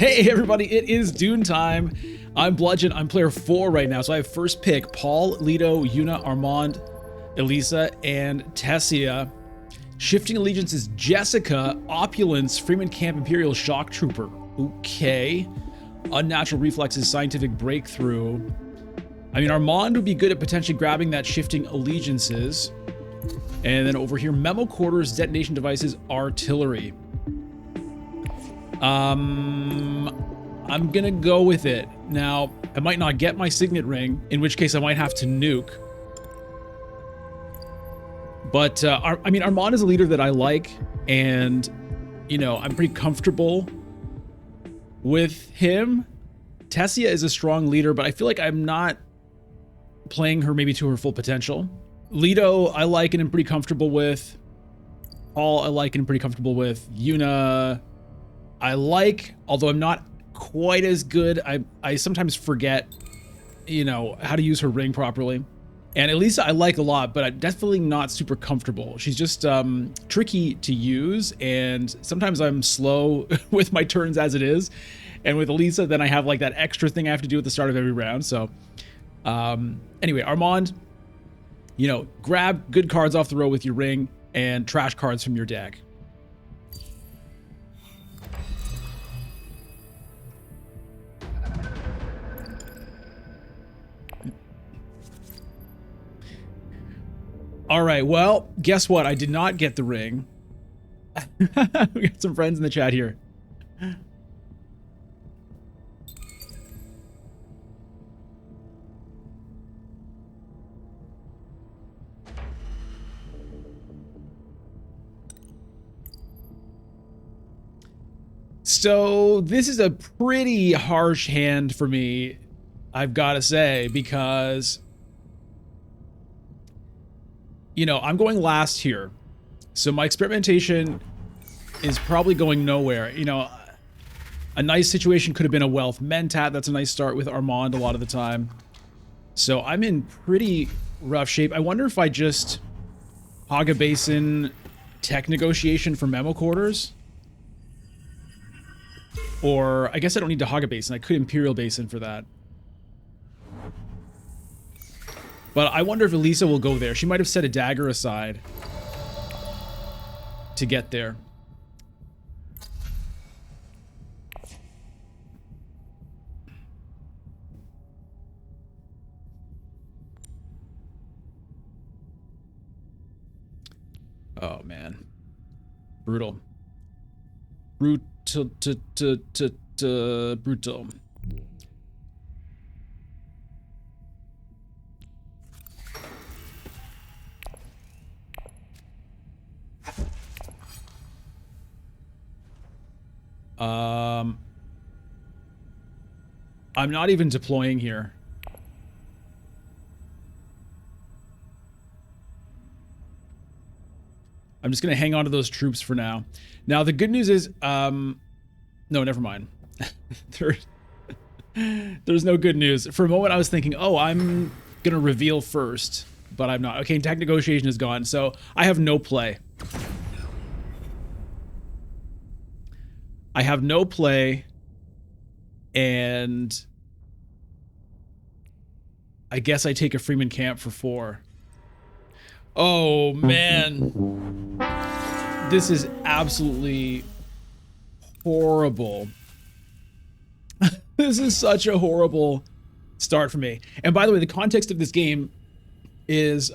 Hey everybody, it is Dune time. I'm Bludgeon, I'm player 4 right now, so I have first pick Paul, Leto, Yuna, Armand, Elisa, and Tessia. Shifting allegiance is Jessica, Opulence, Freeman Camp Imperial Shock Trooper. Okay. Unnatural reflexes, Scientific Breakthrough. I mean, Armand would be good at potentially grabbing that Shifting Allegiances. And then over here, Memo Quarters, Detonation Devices, Artillery. I'm gonna go with it. Now, I might not get my Signet Ring, in which case I might have to nuke. But, I mean, Armand is a leader that I like, and, you know, I'm pretty comfortable with him. Tessia is a strong leader, but I feel like I'm not playing her maybe to her full potential. Leto, I like and I'm pretty comfortable with. Paul, I like and I'm pretty comfortable with. Yuna, I like, although I'm not quite as good. I sometimes forget, you know, how to use her ring properly. And Elisa, I like a lot, but I'm definitely not super comfortable. She's just tricky to use, and sometimes I'm slow with my turns as it is. And with Elisa, then I have like that extra thing I have to do at the start of every round. So anyway, Armand, you know, grab good cards off the row with your ring and trash cards from your deck. All right, well, guess what? I did not get the ring. We got some friends in the chat here. So this is a pretty harsh hand for me, I've got to say, because, you know, I'm going last here. So my experimentation is probably going nowhere. You know, a nice situation could have been a Wealth Mentat. That's a nice start with Armand a lot of the time. So I'm in pretty rough shape. I wonder if I just hog a basin tech negotiation for Memo Quarters. Or I guess I don't need to hog a basin. I could Imperial Basin for that. But I wonder if Elisa will go there. She might have set a dagger aside to get there. Oh, man. Brutal. Brutal. I'm not even deploying here. I'm just going to hang on to those troops for now. Now, the good news is, no, never mind. There's no good news. For a moment, I was thinking, oh, I'm going to reveal first, but I'm not. Okay, tech negotiation is gone, so I have no play. I have no play, and I guess I take a Freeman Camp for 4. Oh, man. This is absolutely horrible. This is such a horrible start for me. And by the way, the context of this game is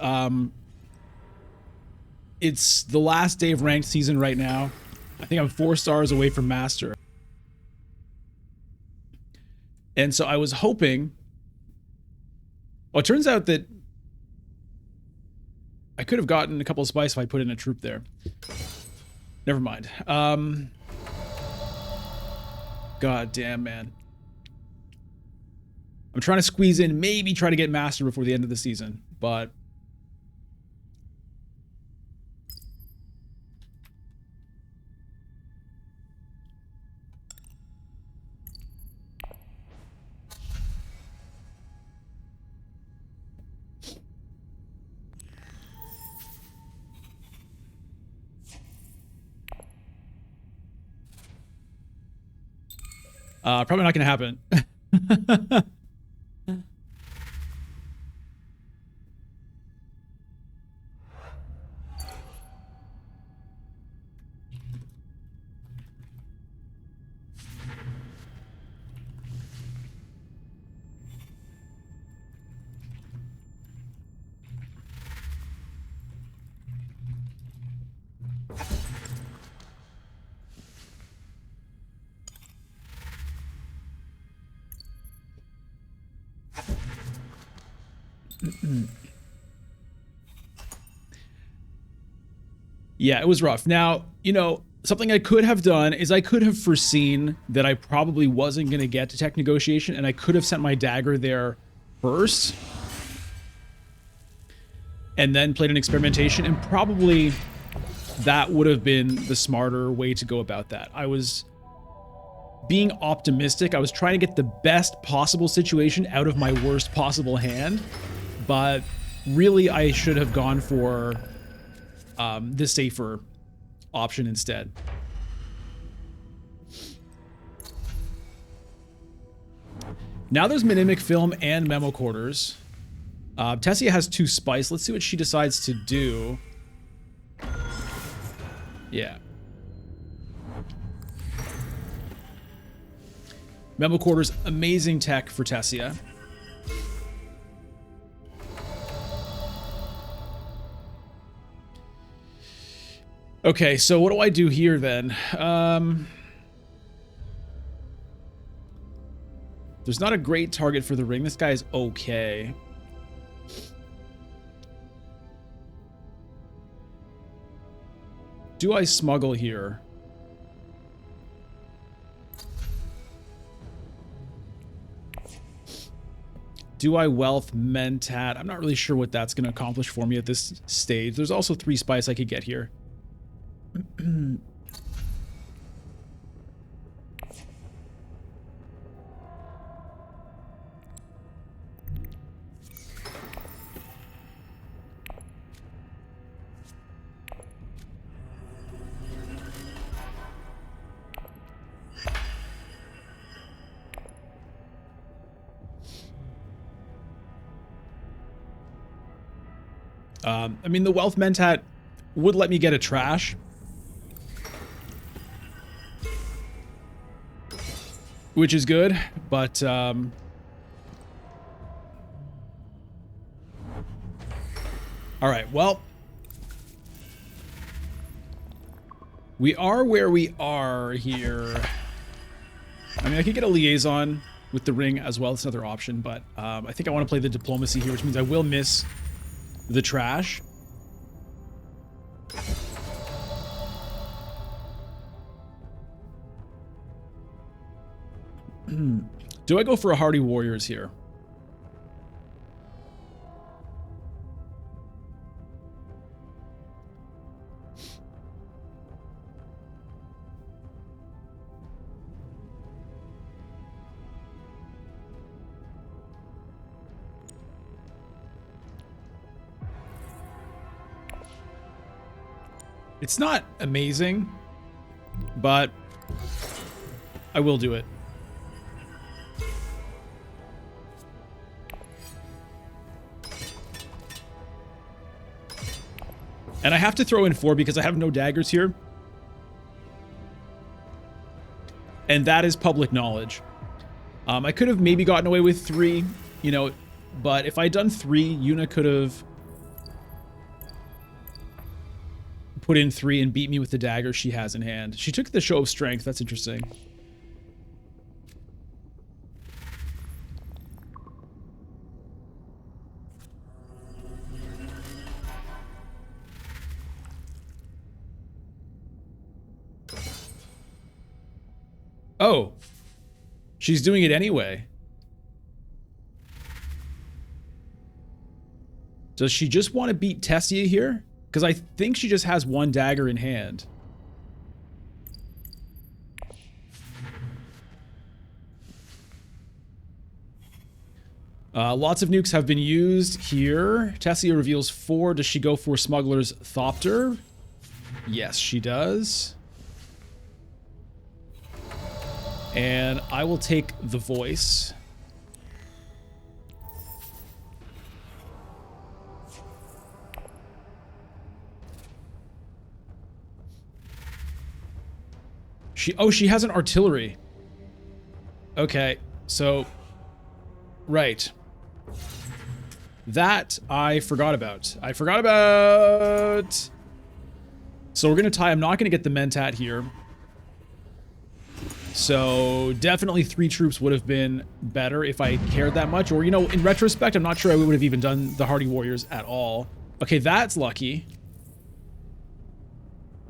it's the last day of ranked season right now. I think I'm 4 stars away from Master. And so I was hoping... Well, it turns out that I could have gotten a couple of spice if I put in a troop there. Never mind. God damn, man. I'm trying to squeeze in, maybe try to get Master before the end of the season, but... Probably not going to happen. Yeah, it was rough. Now, you know, something I could have done is I could have foreseen that I probably wasn't going to get to tech negotiation, and I could have sent my dagger there first and then played an experimentation, and probably that would have been the smarter way to go about that. I was being optimistic. I was trying to get the best possible situation out of my worst possible hand, but really I should have gone for the safer option instead. Now there's Minimic Film and Memo Quarters. Tessia has 2 spice. Let's see what she decides to do. Yeah. Memo Quarters, amazing tech for Tessia. Okay, so what do I do here then? There's not a great target for the ring. This guy is okay. Do I smuggle here? Do I wealth mentat? I'm not really sure what that's going to accomplish for me at this stage. There's also 3 spice I could get here. I mean, the wealth mentat would let me get a trash, which is good, but all right, well, we are where we are here. I mean, I could get a liaison with the ring as well. It's another option, but I think I want to play the diplomacy here, which means I will miss the trash. Do I go for a Hardy Warriors here? It's not amazing, but I will do it. And I have to throw in 4 because I have no daggers here. And that is public knowledge. I could have maybe gotten away with 3, you know, but if I'd done 3, Yuna could have put in 3 and beat me with the dagger she has in hand. She took the show of strength. That's interesting. Oh, she's doing it anyway. Does she just want to beat Tessia here? Because I think she just has 1 dagger in hand. Lots of nukes have been used here. Tessia reveals 4. Does she go for Smuggler's Thopter? Yes, she does. And I will take the voice. She has an artillery. Okay, so right. That I forgot about. So we're gonna tie. I'm not gonna get the Mentat here. So definitely 3 troops would have been better if I cared that much. Or, you know, in retrospect, I'm not sure I would have even done the Hardy Warriors at all. Okay, that's lucky.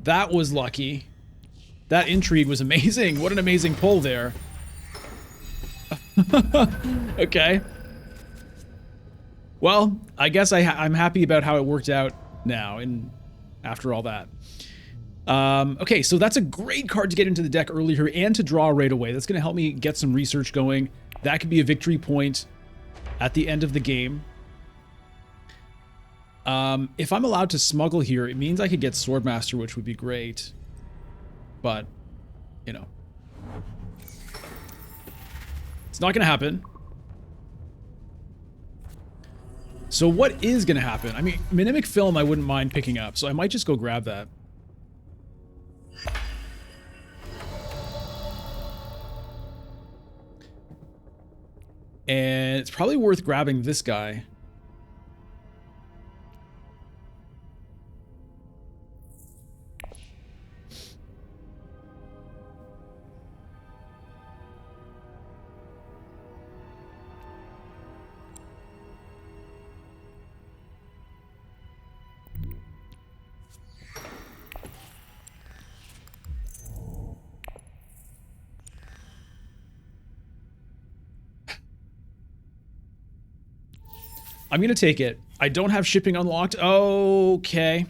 That was lucky. That intrigue was amazing. What an amazing pull there. Okay. Well, I guess I'm happy about how it worked out now and after all that. Okay, so that's a great card to get into the deck earlier and to draw right away. That's going to help me get some research going. That could be a victory point at the end of the game. If I'm allowed to smuggle here, it means I could get Swordmaster, which would be great. But, you know. It's not going to happen. So what is going to happen? I mean, Minimic Film I wouldn't mind picking up, so I might just go grab that. And it's probably worth grabbing this guy. I'm going to take it. I don't have shipping unlocked. Okay.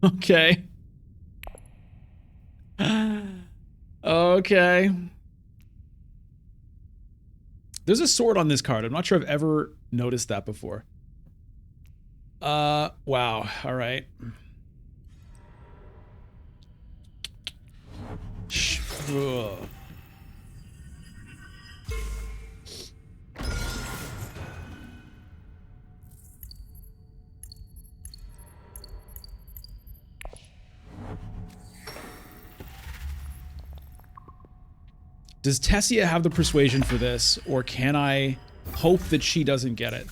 Okay. Okay. There's a sword on this card. I'm not sure I've ever noticed that before. Wow. All right. Ugh. Does Tessia have the persuasion for this, or can I hope that she doesn't get it?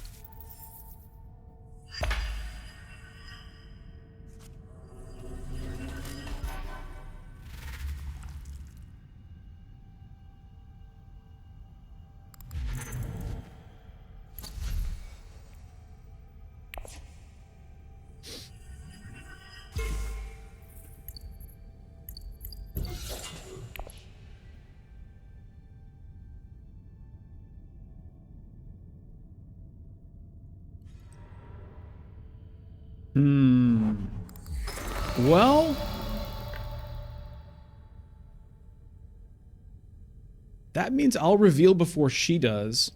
Well, that means I'll reveal before she does.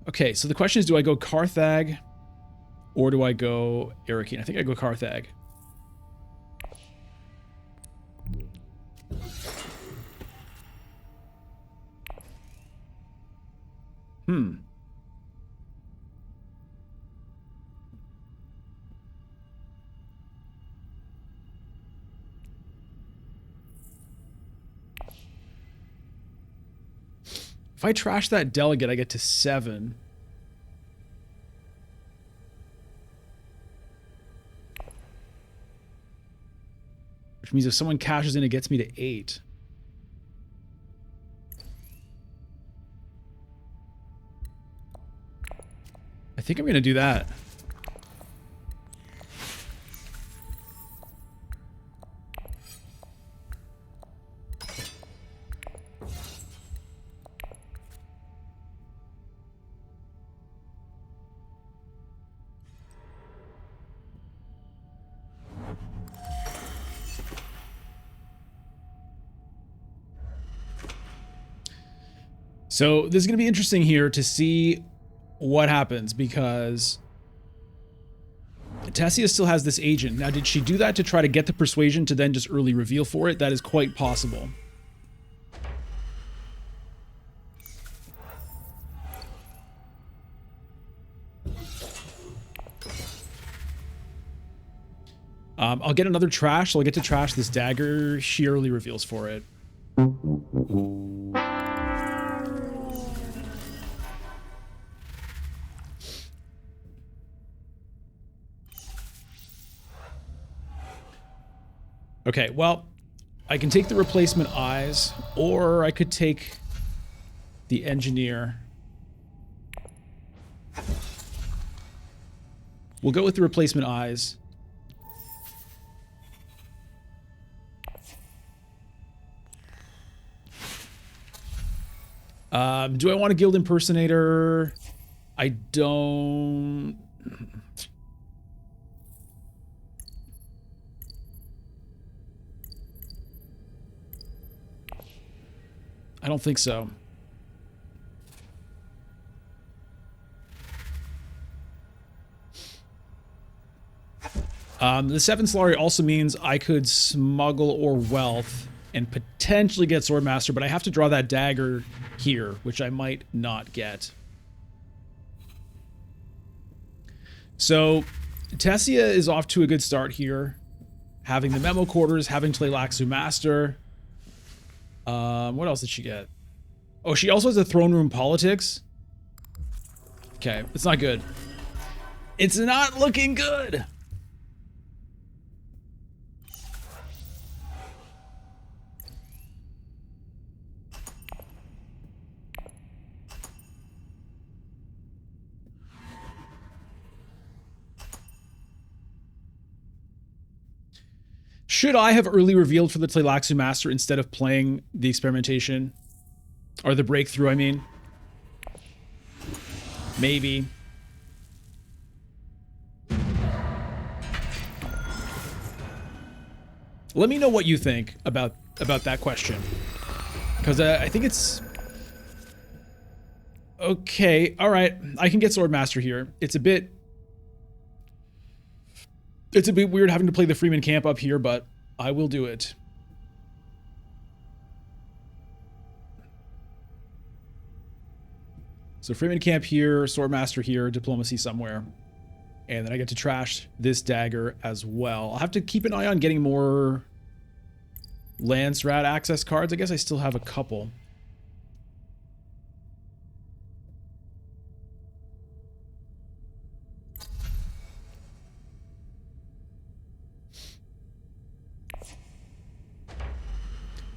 Okay, so the question is, do I go Carthag or do I go Arakeen? I think I go Carthag. If I trash that delegate, I get to 7. Which means if someone cashes in, it gets me to 8. I think I'm going to do that. So this is going to be interesting here to see what happens, because Tessia still has this agent. Now, did she do that to try to get the persuasion to then just early reveal for it? That is quite possible. I'll get another trash, so I'll get to trash this dagger. She early reveals for it. Okay, well, I can take the replacement eyes, or I could take the engineer. We'll go with the replacement eyes. Do I want a guild impersonator? I don't. I don't think so. The 7 Solari also means I could smuggle or wealth and potentially get Swordmaster, but I have to draw that dagger here, which I might not get. So Tessia is off to a good start here. Having the memo quarters, having Tleilaxu Master. What else did she get? Oh, she also has a throne room politics. Okay, it's not good. It's not looking good. Should I have early revealed for the Tleilaxu Master instead of playing the experimentation? Or the breakthrough, I mean. Maybe. Let me know what you think about that question. Because I think it's... Okay, alright. I can get Swordmaster here. It's a bit weird having to play the Freeman camp up here, but I will do it. So Freeman camp here, Swordmaster here, Diplomacy somewhere. And then I get to trash this dagger as well. I'll have to keep an eye on getting more Lance Rat access cards. I guess I still have a couple.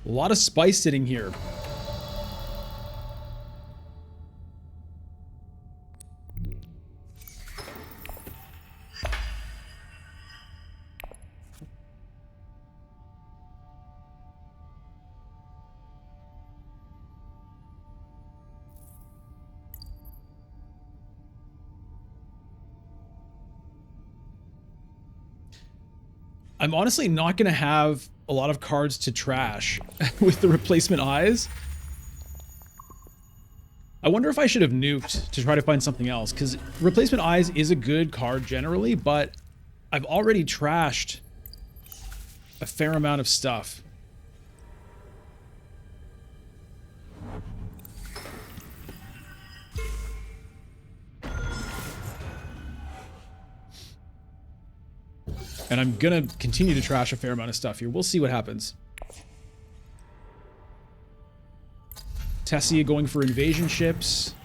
A lot of spice sitting here. I'm honestly not going to have a lot of cards to trash with the replacement eyes. I wonder if I should have nuked to try to find something else, because replacement eyes is a good card generally, but I've already trashed a fair amount of stuff. And I'm gonna continue to trash a fair amount of stuff here. We'll see what happens. Tessia going for invasion ships.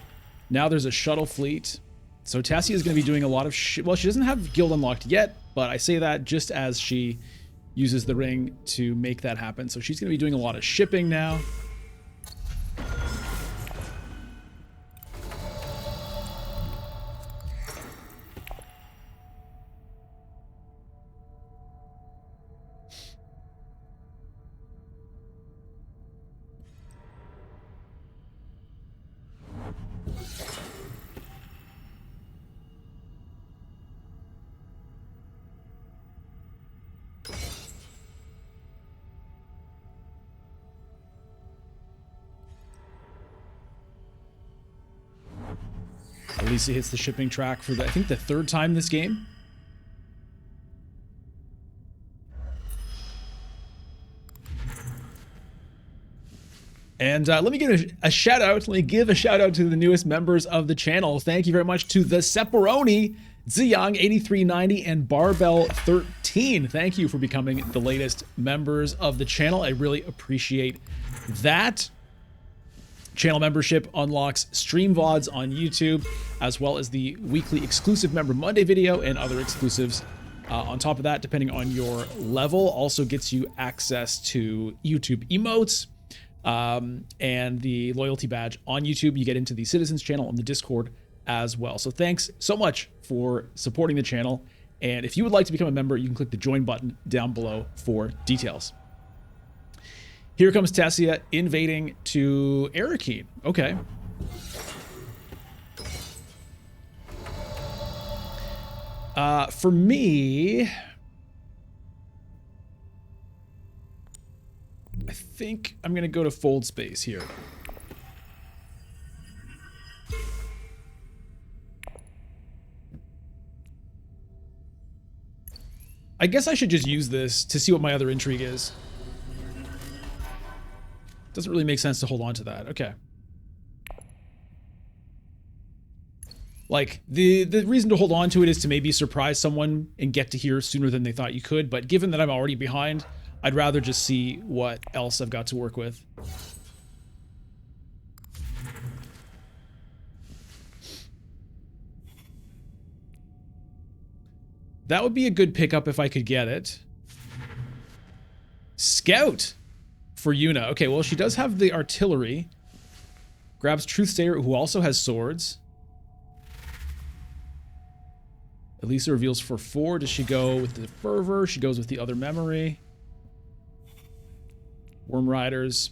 Now there's a shuttle fleet. So Tessia is going to be doing a lot of well, she doesn't have guild unlocked yet, but I say that just as she uses the ring to make that happen. So she's going to be doing a lot of shipping now. Lisa hits the shipping track for, I think, the third time this game. And let me give a shout out. Let me give a shout out to the newest members of the channel. Thank you very much to the Sepperoni, Ziyang 8390, and Barbell 13. Thank you for becoming the latest members of the channel. I really appreciate that. Channel membership unlocks stream VODs on YouTube, as well as the weekly exclusive Member Monday video and other exclusives. On top of that, depending on your level, also gets you access to YouTube emotes. And the loyalty badge on YouTube. You get into the Citizens channel on the Discord as well. So thanks so much for supporting the channel. And if you would like to become a member, you can click the join button down below for details. Here comes Tessia invading to Arakeen. Okay. For me, I think I'm going to go to fold space here. I guess I should just use this to see what my other intrigue is. Doesn't really make sense to hold on to that. Okay. Like, the reason to hold on to it is to maybe surprise someone and get to here sooner than they thought you could. But given that I'm already behind, I'd rather just see what else I've got to work with. That would be a good pickup if I could get it. Scout for Yuna. Okay, well, she does have the artillery. Grabs Truthsayer, who also has swords. Elisa reveals for 4. Does she go with the Fervor? She goes with the other memory. Worm Riders.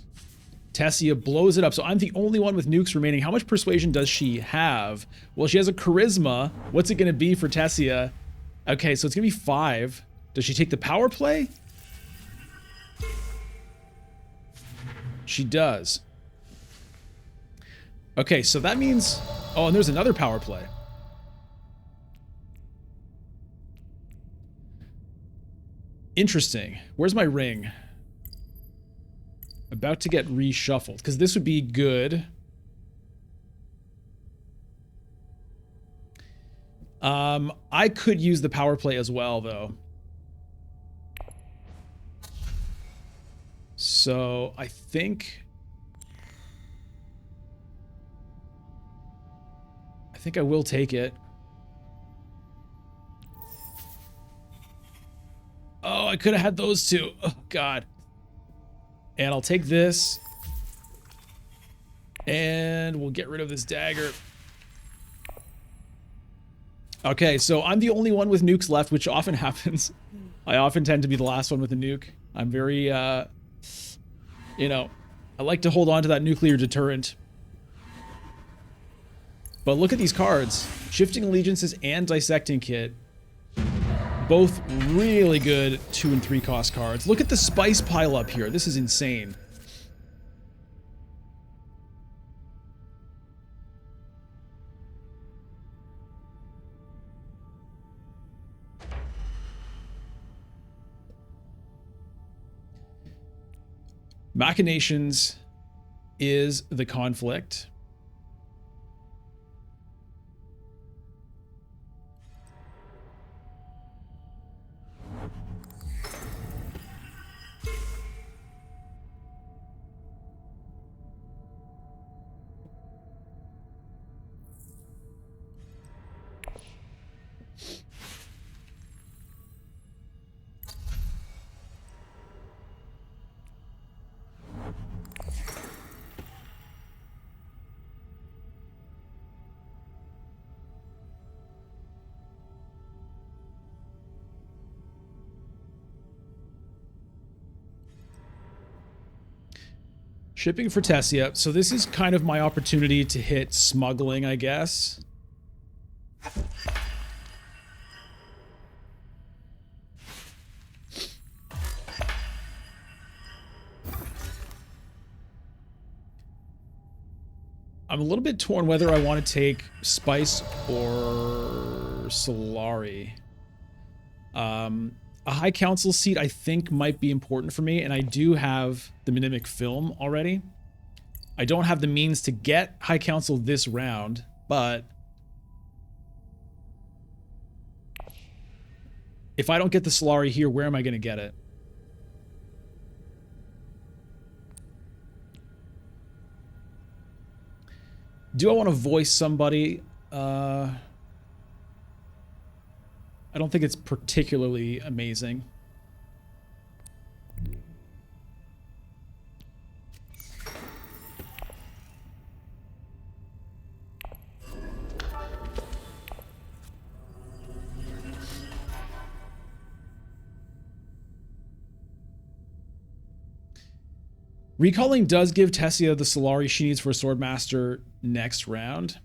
Tessia blows it up. So I'm the only one with nukes remaining. How much persuasion does she have? Well, she has a charisma. What's it going to be for Tessia? Okay, so it's going to be 5. Does she take the power play? She does. Okay, so that means... Oh, and there's another power play. Interesting. Where's my ring? About to get reshuffled, because this would be good. I could use the power play as well, though. So I think I will take it. Oh, I could have had those two. Oh, God. And I'll take this. And we'll get rid of this dagger. Okay, so I'm the only one with nukes left, which often happens. I often tend to be the last one with a nuke. I'm very, you know, I like to hold on to that nuclear deterrent. But look at these cards. Shifting Allegiances and Dissecting Kit. Both really good 2 and 3 cost cards. Look at the spice pile up here. This is insane. Machinations is the conflict. Shipping for Tessia. So this is kind of my opportunity to hit smuggling, I guess. I'm I'm a little bit torn whether I want to take Spice or Solari. A High Council seat I think might be important for me, and I do have the Mnemic Film already. I don't have the means to get High Council this round, but if I don't get the Solari here, where am I going to get it? Do I want to voice somebody? I don't think it's particularly amazing. Recalling does give Tessia the Solari she needs for Swordmaster next round.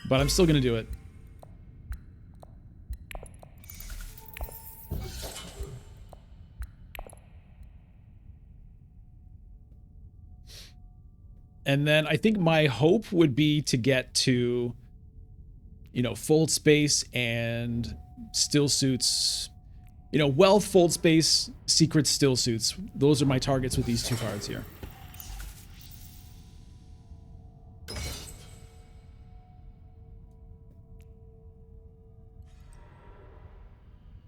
But I'm still going to do it. And then I think my hope would be to get to, you know, Fold Space and Still Suits. You know, Wealth, Fold Space, Secret, Still Suits. Those are my targets with these two cards here.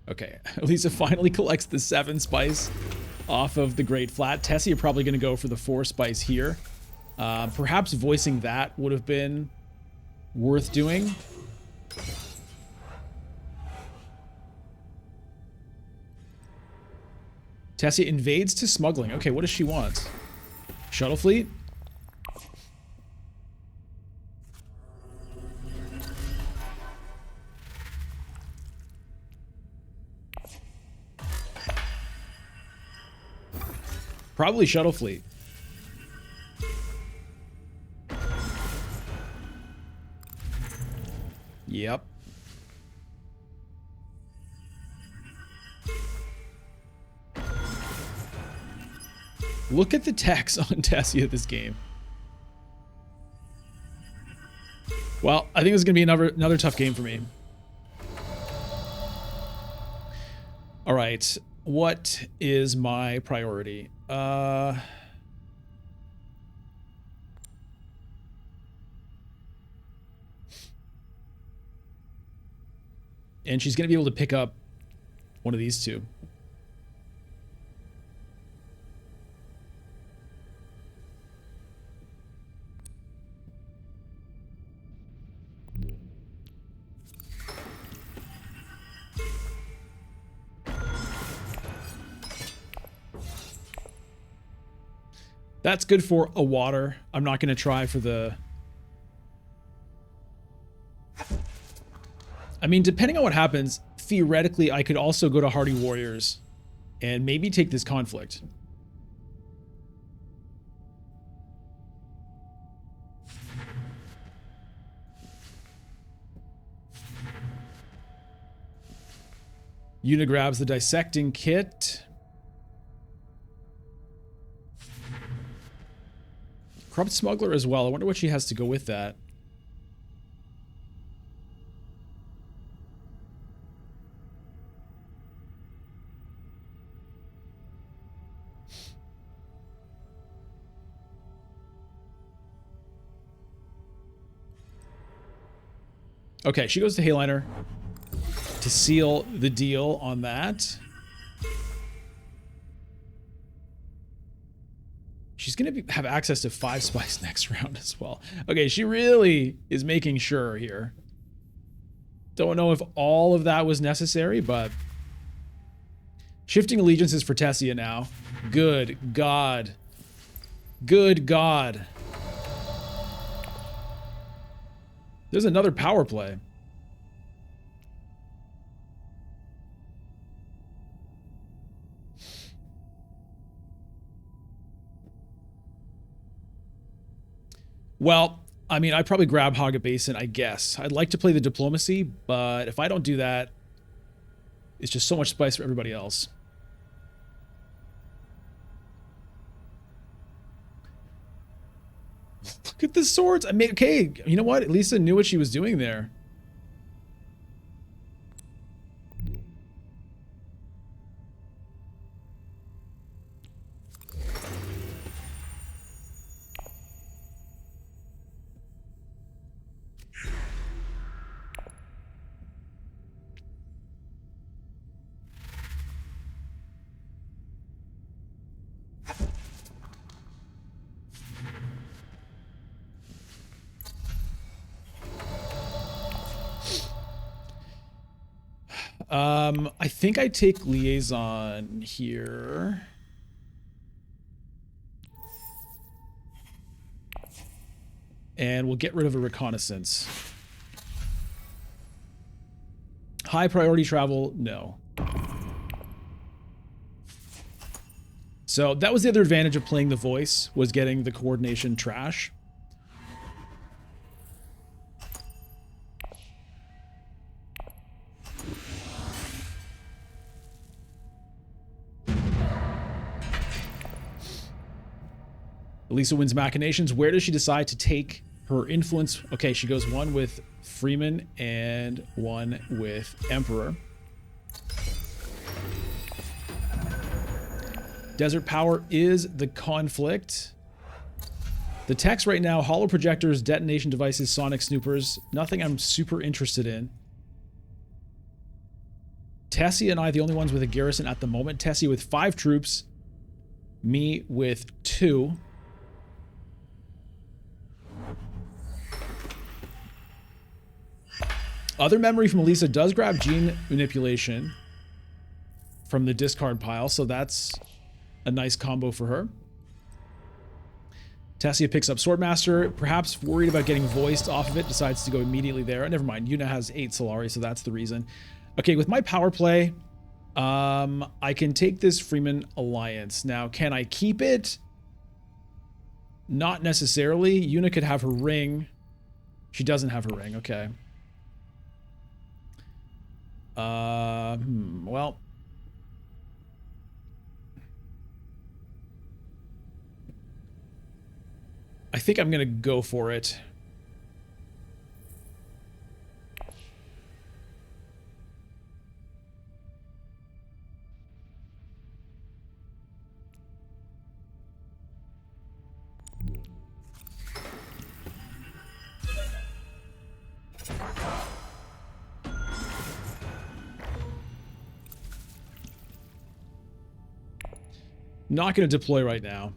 Okay, Elisa finally collects the 7 Spice off of the Great Flat. Tessie are probably going to go for the 4 Spice here. Perhaps voicing that would have been worth doing. Tessia invades to smuggling. Okay, what does she want? Shuttle fleet? Probably shuttle fleet. Yep. Look at the tax on Tessia this game. Well, I think this is going to be another tough game for me. All right. What is my priority? And she's going to be able to pick up one of these two. That's good for a water. I'm not going to try for the... I mean, depending on what happens, theoretically, I could also go to Hardy Warriors and maybe take this conflict. Yuna grabs the Dissecting Kit. Corrupt Smuggler as well. I wonder what she has to go with that. Okay, she goes to Hayliner to seal the deal on that. She's going to have access to 5 Spice next round as well. Okay, she really is making sure here. Don't know if all of that was necessary, but... Shifting allegiances for Tessia now. Good God. Good God. There's another power play. Well, I mean, I'd probably grab Haga Basin, I guess. I'd like to play the diplomacy, but if I don't do that, it's just so much spice for everybody else. Look at the swords. I mean, okay, you know what? Lisa knew what she was doing there. I think I take liaison here. And we'll get rid of a reconnaissance. High priority travel, no. So that was the other advantage of playing the voice, was getting the coordination trash. Elisa wins machinations. Where does she decide to take her influence? Okay, she goes one with Freeman and one with Emperor. Desert Power is the conflict. The text right now, hollow projectors, detonation devices, sonic snoopers. Nothing I'm super interested in. Tessie and I, the only ones with a garrison at the moment. Tessie with 5 troops. Me with 2. Other memory from Elisa does grab gene manipulation from the discard pile, so that's a nice combo for her. Tessia picks up Swordmaster, perhaps worried about getting voiced off of it, decides to go immediately there. Never mind, Yuna has 8 Solari, so that's the reason. Okay, with my power play, I can take this Freeman Alliance. Now, can I keep it? Not necessarily. Yuna could have her ring. She doesn't have her ring, okay. Well. I think I'm going to go for it. Not going to deploy right now.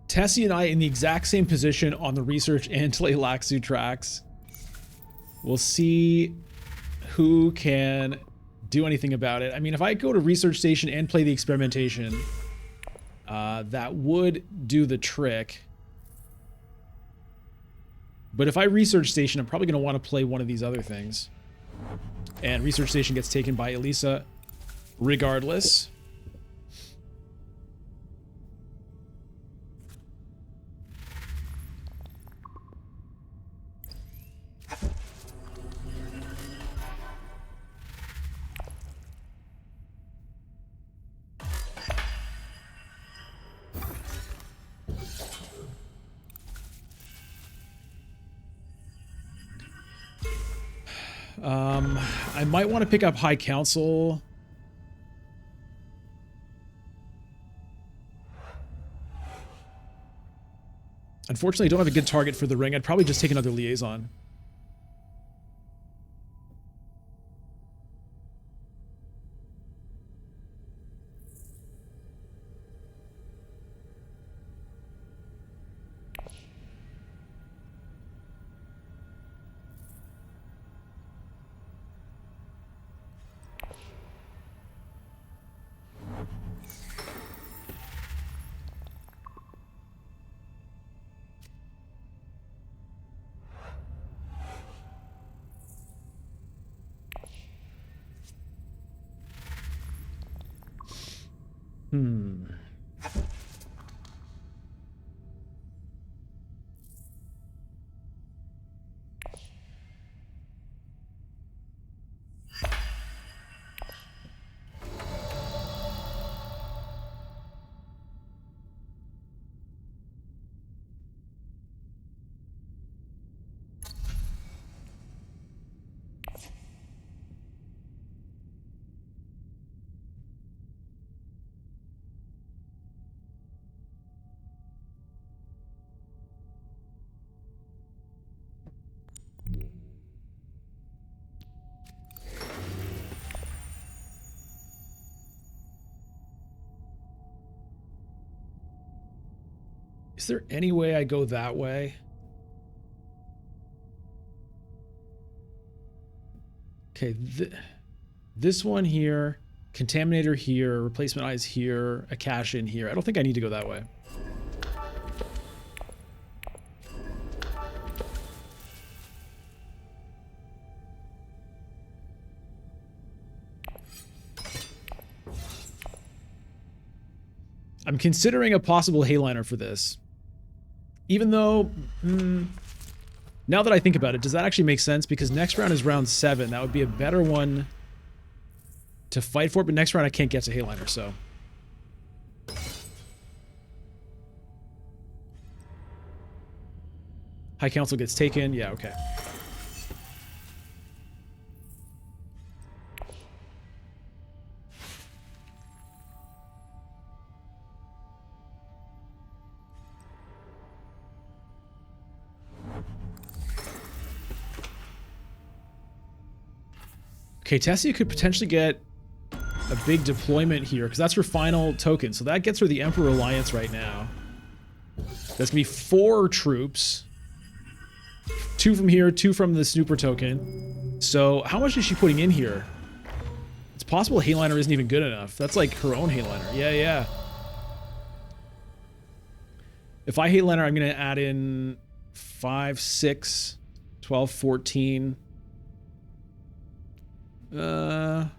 Tessie and I in the exact same position on the research and Tleilaxu tracks. We'll see who can do anything about it. I mean, if I go to research station and play the experimentation, that would do the trick. But if I research station, I'm probably going to want to play one of these other things. And research station gets taken by Elisa regardless. I might want to pick up High Council. Unfortunately, I don't have a good target for the ring. I'd probably just take another liaison. Hmm. Is there any way I go that way? Okay, this one here, contaminator here, replacement eyes here, a cache in here. I don't think I need to go that way. I'm considering a possible Hayliner for this. Even though, now that I think about it, does that actually make sense? Because next round is round 7. That would be a better one to fight for, but next round I can't get to Hayliner, so. High Council gets taken. Yeah, okay. Okay, Tessia could potentially get a big deployment here, because that's her final token. So that gets her the Emperor Alliance right now. That's going to be 4 troops. 2 from here, 2 from the Snooper token. So how much is she putting in here? It's possible Hayliner isn't even good enough. That's like her own Hayliner. Yeah, yeah. If I Hayliner, I'm going to add in 5, 6, 12, 14... I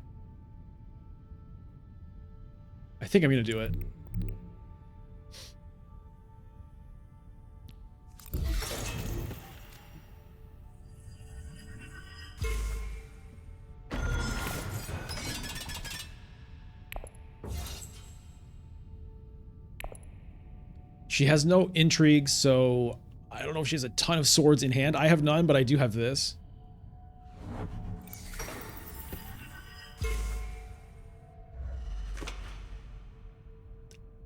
think I'm gonna do it. She has no intrigue, so I don't know if she has a ton of swords in hand. I have none, but I do have this.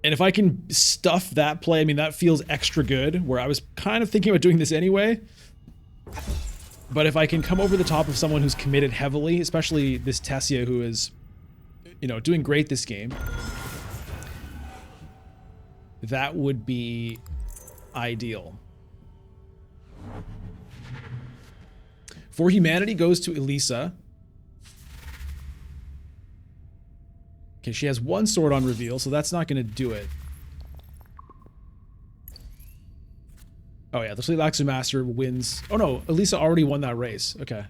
And if I can stuff that play, I mean, that feels extra good, where I was kind of thinking about doing this anyway. But if I can come over the top of someone who's committed heavily, especially this Tessia, who is, you know, doing great this game, that would be ideal. For Humanity goes to Elisa. Okay, she has 1 sword on reveal, so that's not going to do it. Oh yeah, the Fleet Laxu Master wins. Oh no, Elisa already won that race. Okay.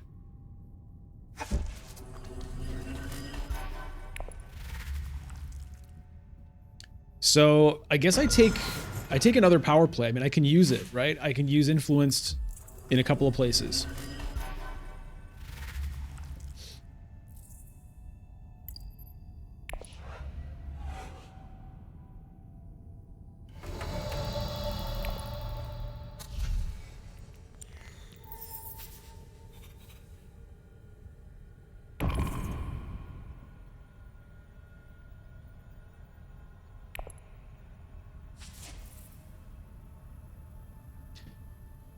So I guess I take another power play. I mean, I can use it, right? I can use Influenced in a couple of places.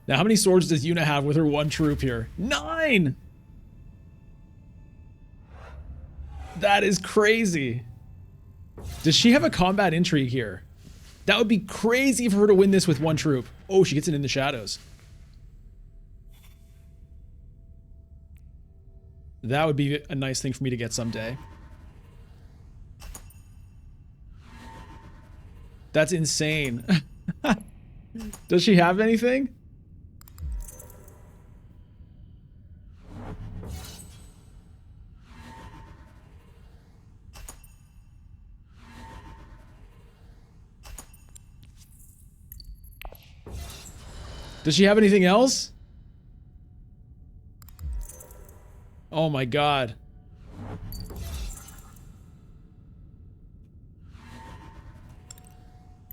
Now, how many swords does Yuna have with her 1 troop here? 9! That is crazy. Does she have a combat intrigue here? That would be crazy for her to win this with 1 troop. Oh, she gets it in the shadows. That would be a nice thing for me to get someday. That's insane. Does she have anything? Does she have anything else? Oh my god.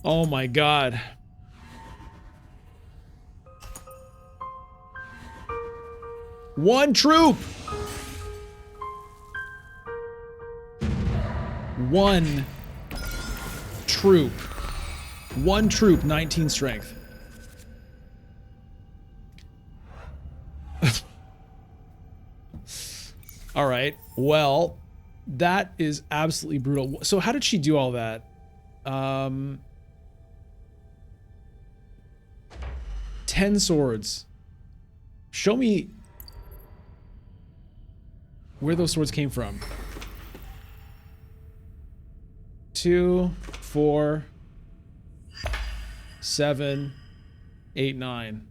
Oh my god. One troop! One troop. One troop, 19 strength. All right. Well, that is absolutely brutal. So how did she do all that? 10 swords. Show me where those swords came from. 2, 4, 7, 8, 9.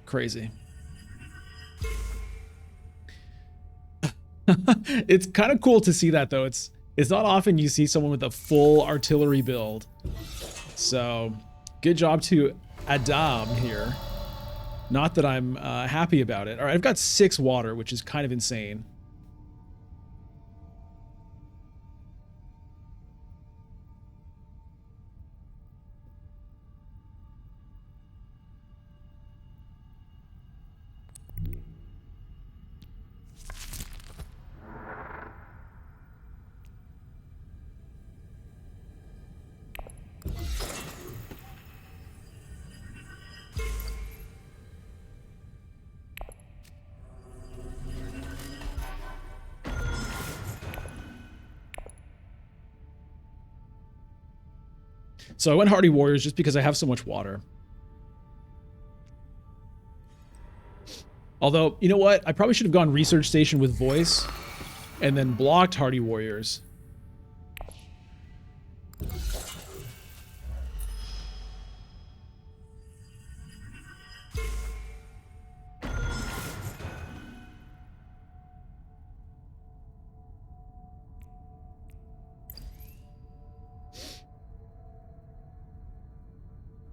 Crazy. It's kind of cool to see that, though. It's not often you see someone with a full artillery build. So, good job to Adam here. Not that I'm happy about it. All right, I've got 6 water, which is kind of insane. So I went Hardy Warriors just because I have so much water. Although, you know what? I probably should have gone Research Station with Voice and then blocked Hardy Warriors.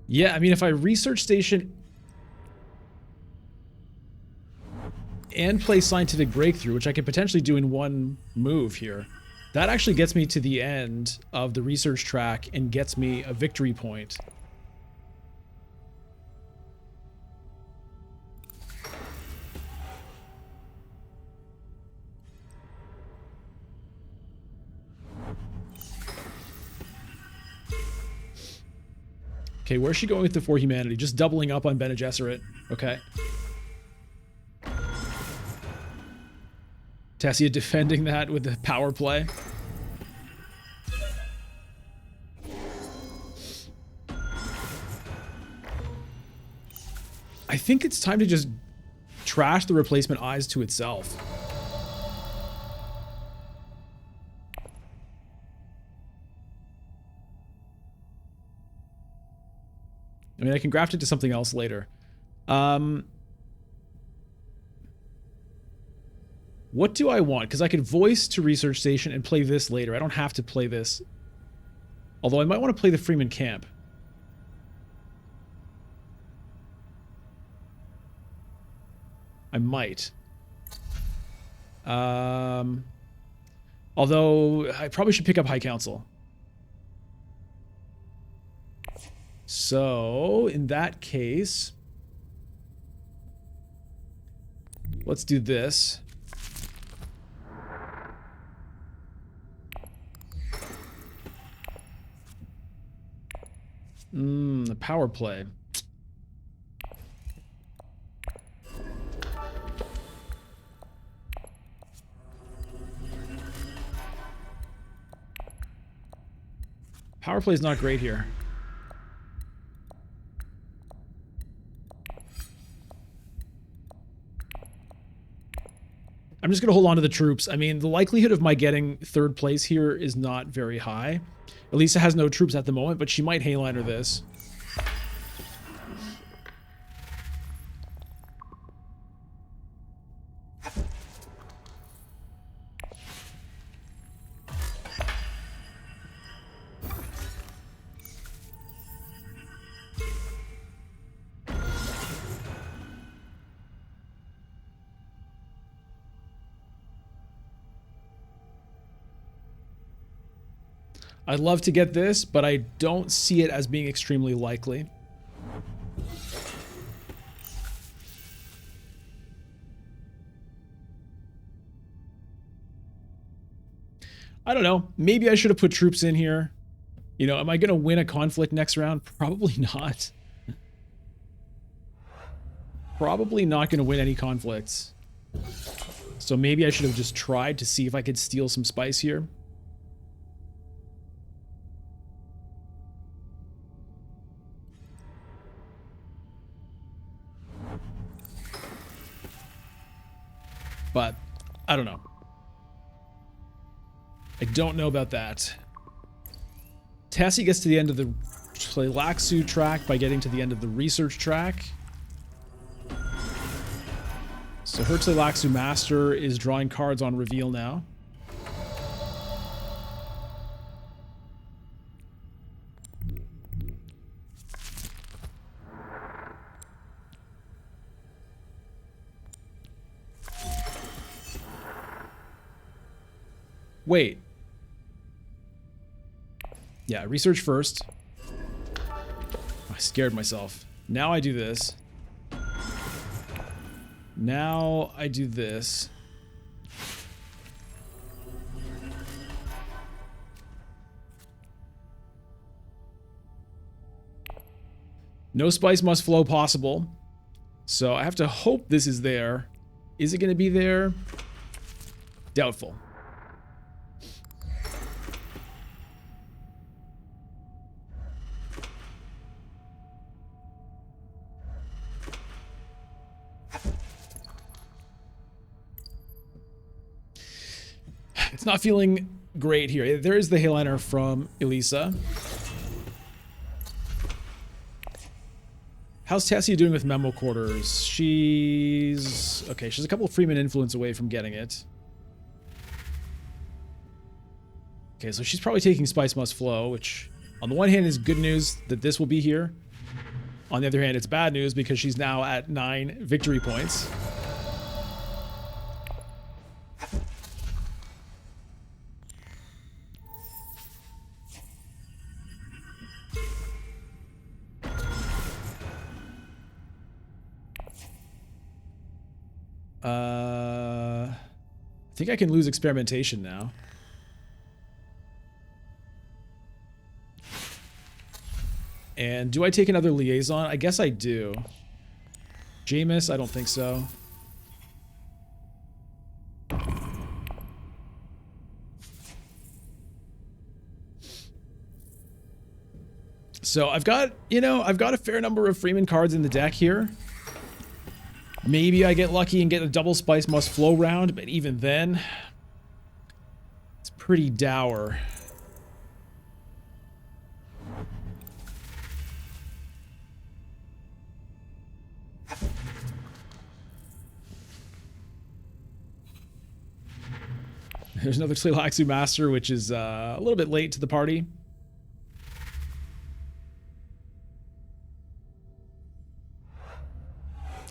Yeah, I mean, if I Research Station and play Scientific Breakthrough, which I could potentially do in one move here, that actually gets me to the end of the research track and gets me a victory point. Okay, where's she going with the For Humanity? Just doubling up on Bene Gesserit. Okay. Tessia defending that with the power play. I think it's time to just trash the replacement eyes to itself. I mean, I can graft it to something else later. What do I want? Because I could Voice to Research Station and play this later. I don't have to play this. Although I might want to play the Freeman Camp. I might. Although I probably should pick up High Council. So, in that case, let's do this. The power play. Power play is not great here. I'm just going to hold on to the troops. I mean, the likelihood of my getting 3rd place here is not very high. Elisa has no troops at the moment, but she might Hayliner this. I'd love to get this, but I don't see it as being extremely likely. I don't know. Maybe I should have put troops in here. You know, am I going to win a conflict next round? Probably not. Probably not going to win any conflicts. So maybe I should have just tried to see if I could steal some spice here. But I don't know. I don't know about that. Tassie gets to the end of the Tleilaxu track by getting to the end of the research track. So her Tleilaxu Master is drawing cards on reveal now. Wait. Yeah, research first. I scared myself. Now I do this. Now I do this. No spice must flow possible. So I have to hope this is there. Is it going to be there? Doubtful. It's not feeling great here. There is the Hayliner from Elisa. How's Tassia doing with memo quarters? She's... okay, she's a couple of Freeman influence away from getting it. Okay, so she's probably taking Spice Must Flow, which on the one hand is good news that this will be here. On the other hand, it's bad news because she's now at 9 victory points. I think I can lose experimentation now. And do I take another liaison? I guess I do. Jameis? I don't think so. So I've got, you know, I've got a fair number of Freeman cards in the deck here. Maybe I get lucky and get a double Spice Must Flow round, but even then, it's pretty dour. There's another Tleilaxu Master, which is a little bit late to the party.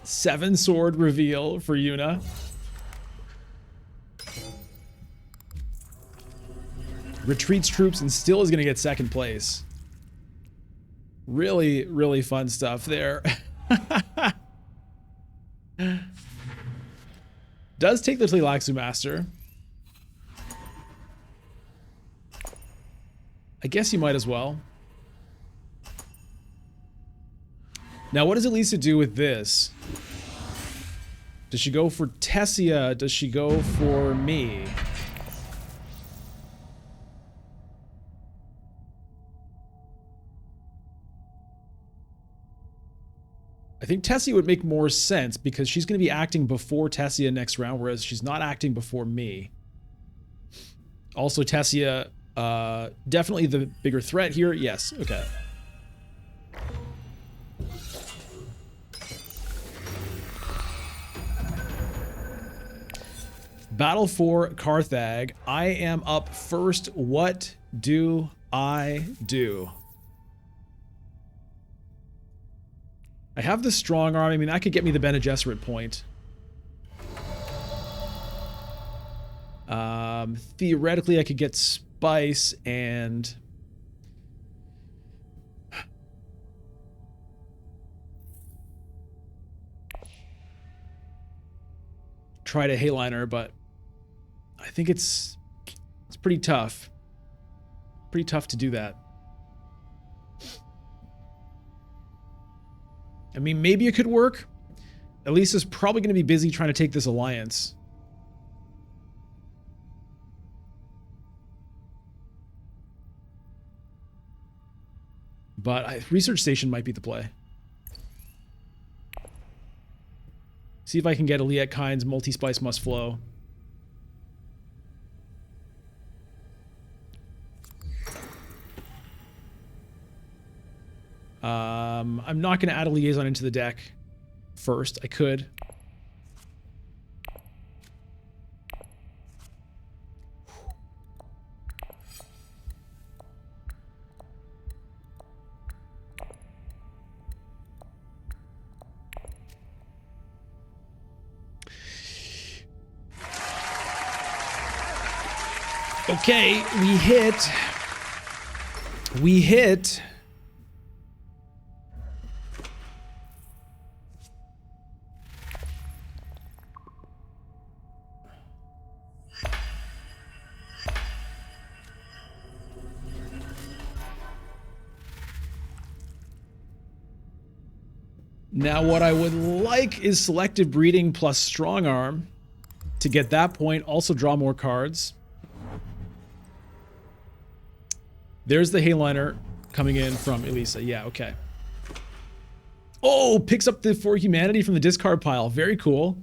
Seven sword reveal for Yuna. Retreats troops and still is going to get second place. Really, really fun stuff there. Does take the Tleilaxu Master. I guess you might as well. Now, what does Elisa do with this? Does she go for Tessia? Does she go for me? I think Tessia would make more sense because she's going to be acting before Tessia next round, whereas she's not acting before me. Also, Tessia, definitely the bigger threat here. Yes, okay. Battle for Carthage. I am up first. What do I do? I have the strong arm. I mean, that could get me the Bene Gesserit point. Theoretically, I could get Spice and try to Hayliner, but I think it's pretty tough. Pretty tough to do that. I mean, maybe it could work. Elisa's probably going to be busy trying to take this alliance. But Research Station might be the play. See if I can get Eliette Kynes multi-spice must flow. I'm not going to add a liaison into the deck first. I could. Okay, we hit. We hit. Now what I would like is selective breeding plus strong arm to get that point, also draw more cards. There's the Hayliner coming in from Elisa. Yeah, okay. Oh, picks up the For Humanity from the discard pile. Very cool.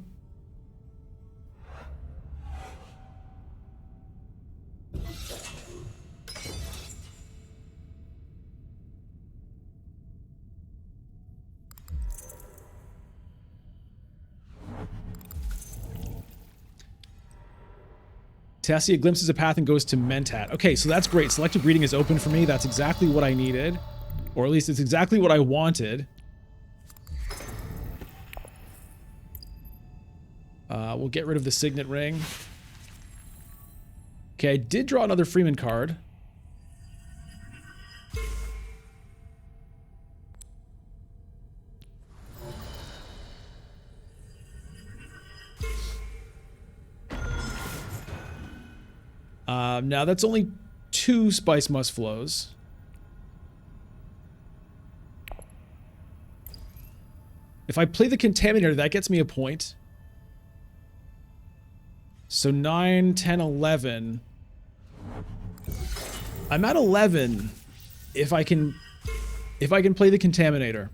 Tessia glimpses a path and goes to Mentat. Okay, so that's great. Selective breeding is open for me. That's exactly what I needed. Or at least it's exactly what I wanted. We'll get rid of the Signet Ring. Okay, I did draw another Freeman card. Now that's only 2 Spice Must Flows. If I play the Contaminator, that gets me a point. So 9, 10, 11. I'm at 11 if I can play the Contaminator.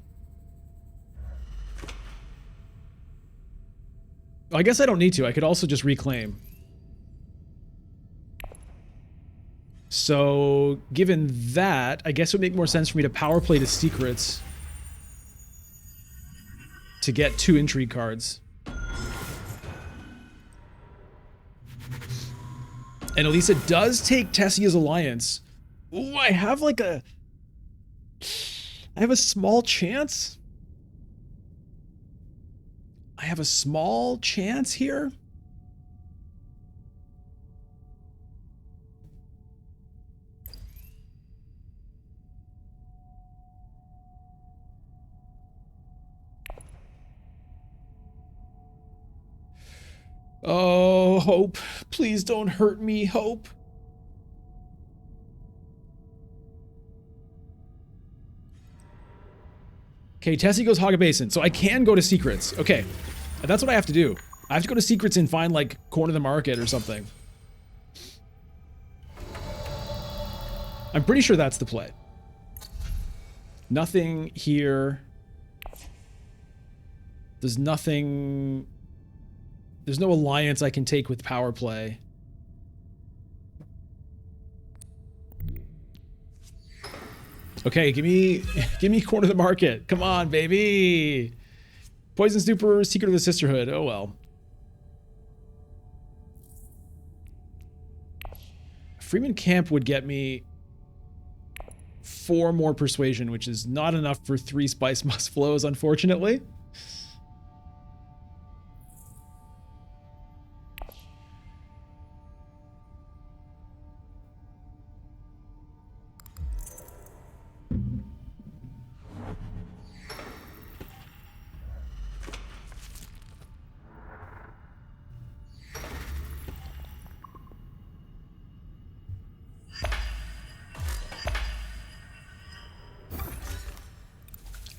I guess I don't need to. I could also just reclaim. So, given that, I guess it would make more sense for me to power play the Secrets to get 2 Intrigue cards. And Elisa does take Tessia's Alliance. Ooh, I have a small chance. I have a small chance here. Oh, Hope. Please don't hurt me, Hope. Okay, Tessie goes Hog Basin. So I can go to Secrets. Okay. That's what I have to do. I have to go to Secrets and find, like, Corner of the Market or something. I'm pretty sure that's the play. Nothing here. There's nothing... There's no alliance I can take with power play. Okay, give me Corner of the Market. Come on, baby. Poison Super, Secret of the Sisterhood. Oh well. Freeman Camp would get me 4 more Persuasion, which is not enough for 3 Spice Must Flows, unfortunately.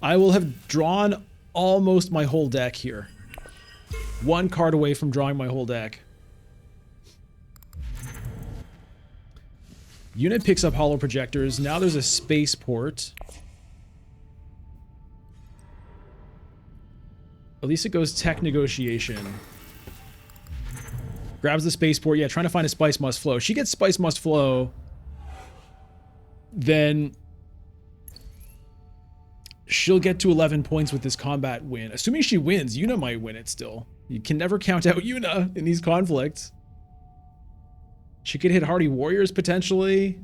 I will have drawn almost my whole deck here. One card away from drawing my whole deck. Unit picks up hollow projectors. Now there's a spaceport. At least it goes tech negotiation. Grabs the spaceport. Yeah, trying to find a Spice Must Flow. She gets Spice Must Flow. Then she'll get to 11 points with this combat win. Assuming she wins, Yuna might win it still. You can never count out Yuna in these conflicts. She could hit Hardy Warriors potentially.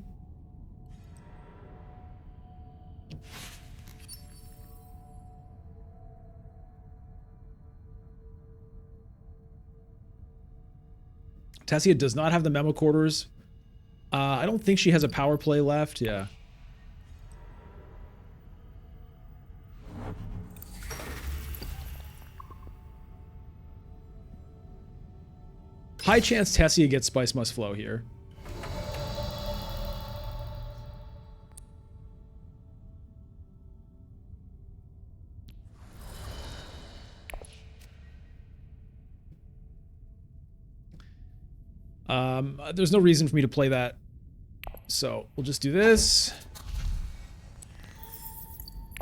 Tessia does not have the memo quarters. I don't think she has a power play left. Yeah. High chance Tessia gets Spice Must Flow here. There's no reason for me to play that. So we'll just do this.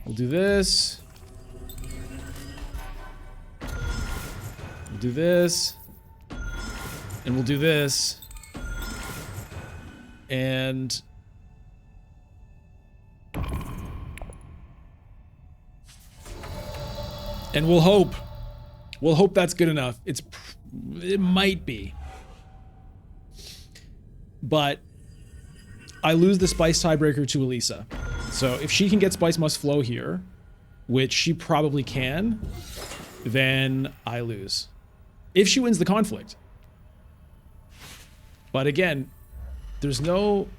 We'll do this. We'll do this. And we'll do this. And we'll hope. We'll hope that's good enough. It might be. But I lose the Spice tiebreaker to Elisa. So if she can get Spice Must Flow here, which she probably can, then I lose. If she wins the conflict. But again, there's no...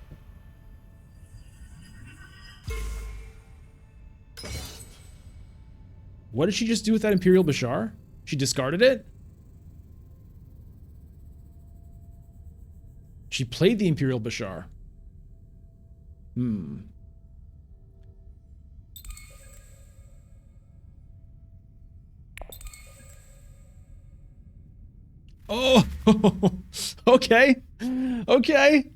What did she just do with that Imperial Bashar? She discarded it? She played the Imperial Bashar. Oh, okay. Okay.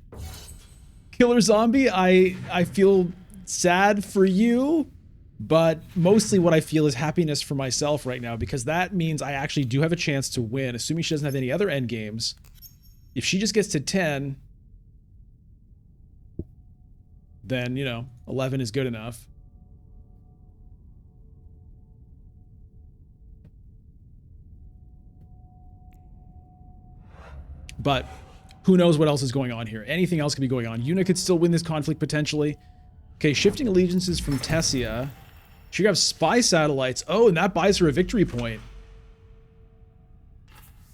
Killer Zombie, I feel sad for you, but mostly what I feel is happiness for myself right now, because that means I actually do have a chance to win, assuming she doesn't have any other end games. If she just gets to 10, then, you know, 11 is good enough. But who knows what else is going on here. Anything else could be going on. Yuna could still win this conflict potentially. Okay, shifting allegiances from Tessia. She grabs spy satellites. Oh, and that buys her a victory point.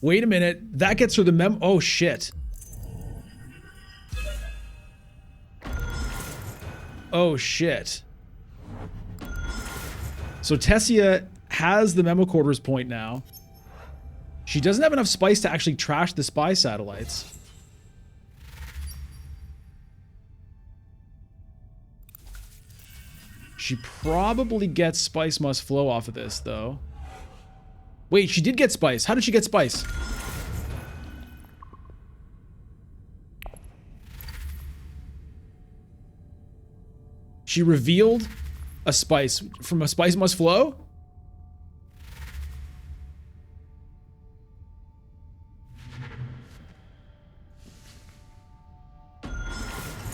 Wait a minute. That gets her the oh, shit. Oh, shit. So Tessia has the memo quarters point now. She doesn't have enough spice to actually trash the spy satellites. She probably gets Spice Must Flow off of this, though. Wait, she did get spice. How did she get spice? She revealed a spice from a Spice Must Flow?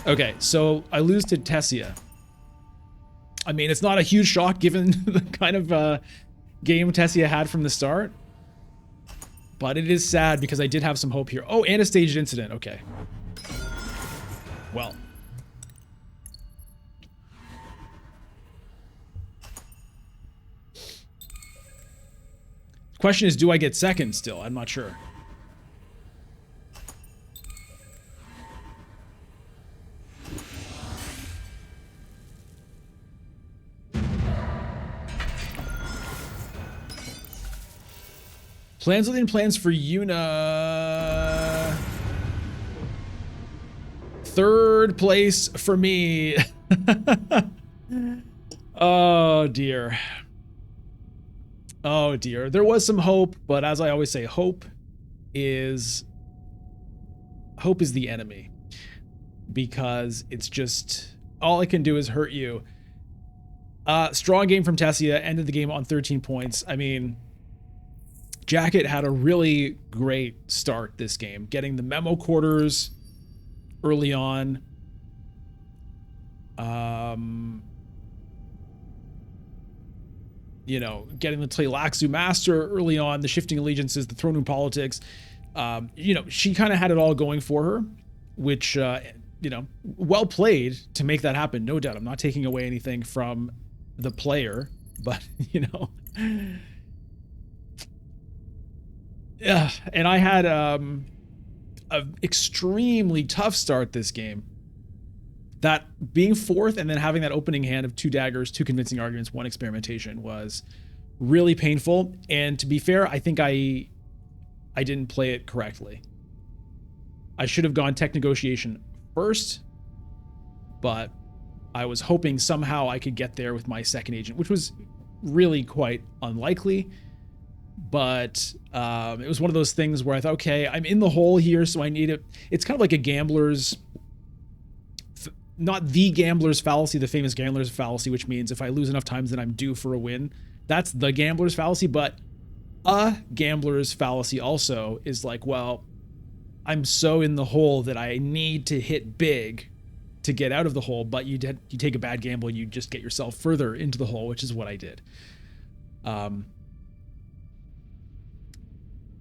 Okay, so I lose to Tessia. I mean, it's not a huge shock given the kind of game Tessia had from the start. But it is sad because I did have some hope here. Oh, and a staged incident. Okay. Well. Question is, do I get second still? I'm not sure. Plans within plans for Yuna. Third place for me. Oh dear. Oh dear. There was some hope, but as I always say, hope is the enemy, because it's just all it can do is hurt you. Strong game from Tessia, ended the game on 13 points. I mean, Jacket had a really great start this game, getting the memo quarters early on. You know, getting the Tleilaxu Master early on, the shifting allegiances, the throne room politics. You know, she kind of had it all going for her, which, you know, well played to make that happen. No doubt. I'm not taking away anything from the player, but, you know. Yeah, and I had an extremely tough start this game. That being fourth and then having that opening hand of 2 daggers, 2 convincing arguments, 1 experimentation was really painful. And to be fair, I think I didn't play it correctly. I should have gone tech negotiation first, but I was hoping somehow I could get there with my second agent, which was really quite unlikely. But it was one of those things where I thought, okay, I'm in the hole here, so I need it. It's kind of like a gambler's, not the gambler's fallacy, the famous gambler's fallacy, which means if I lose enough times, then I'm due for a win. That's the gambler's fallacy. But a gambler's fallacy also is like, well, I'm so in the hole that I need to hit big to get out of the hole. But you take a bad gamble and you just get yourself further into the hole, which is what I did.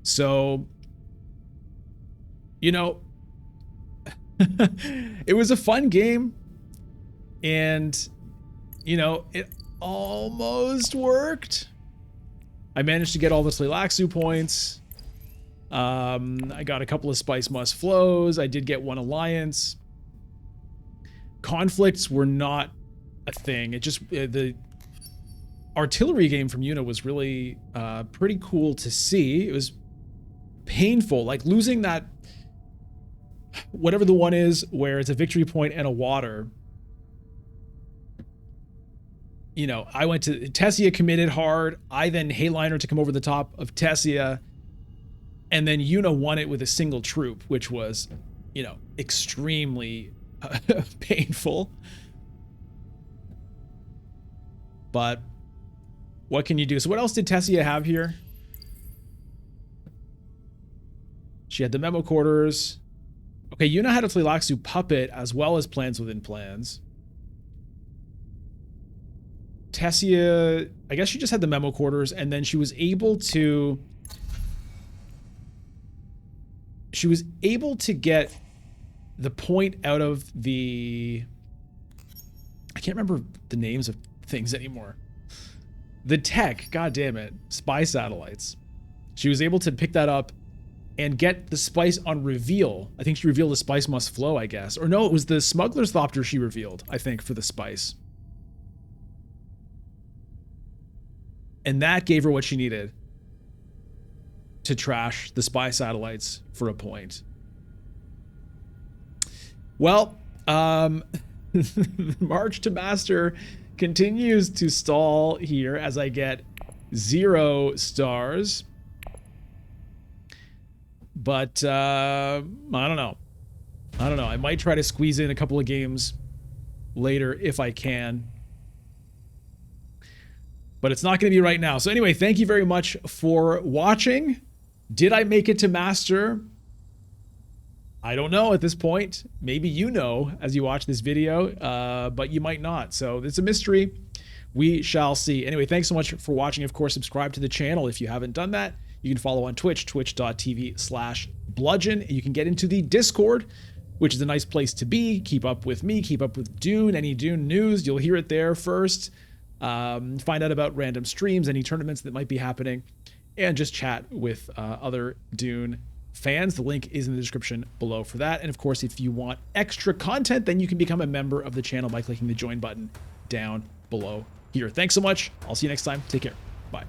So, you know, it was a fun game, and, you know, it almost worked. I managed to get all the Tleilaxu points. I got a couple of Spice Must Flows. I did get 1 alliance. Conflicts were not a thing. It just, the artillery game from Yuna was really pretty cool to see. It was painful, like losing that, whatever the one is where it's a victory point and a water. You know, I went to Tessia, committed hard. I then Hayliner to come over the top of Tessia, and then Yuna won it with a single troop, which was, you know, extremely painful. But what can you do? So what else did Tessia have here? She had the memo quarters. Okay, Yuna had a Tleilaxu puppet as well as plans within plans. Tessia, I guess she just had the memo quarters, and then she was able to get the point out of the, I can't remember the names of things anymore. The tech, god damn it, spy satellites. She was able to pick that up and get the spice on reveal. I think she revealed the Spice Must Flow, I guess. Or no, it was the Smuggler's Thopter she revealed, I think, for the spice. And that gave her what she needed to trash the spy satellites for a point. Well, March to Master continues to stall here as I get 0 stars. But I don't know. I might try to squeeze in a couple of games later if I can. But it's not going to be right now. So anyway, thank you very much for watching. Did I make it to Master? I don't know at this point. Maybe you know as you watch this video, but you might not. So it's a mystery. We shall see. Anyway, thanks so much for watching. Of course, subscribe to the channel if you haven't done that. You can follow on Twitch, twitch.tv/bludgeon. You can get into the Discord, which is a nice place to be. Keep up with me, keep up with Dune, any Dune news, you'll hear it there first. Find out about random streams, any tournaments that might be happening, and just chat with other Dune fans. The link is in the description below for that. And of course, if you want extra content, then you can become a member of the channel by clicking the join button down below here. Thanks so much. I'll see you next time. Take care. Bye.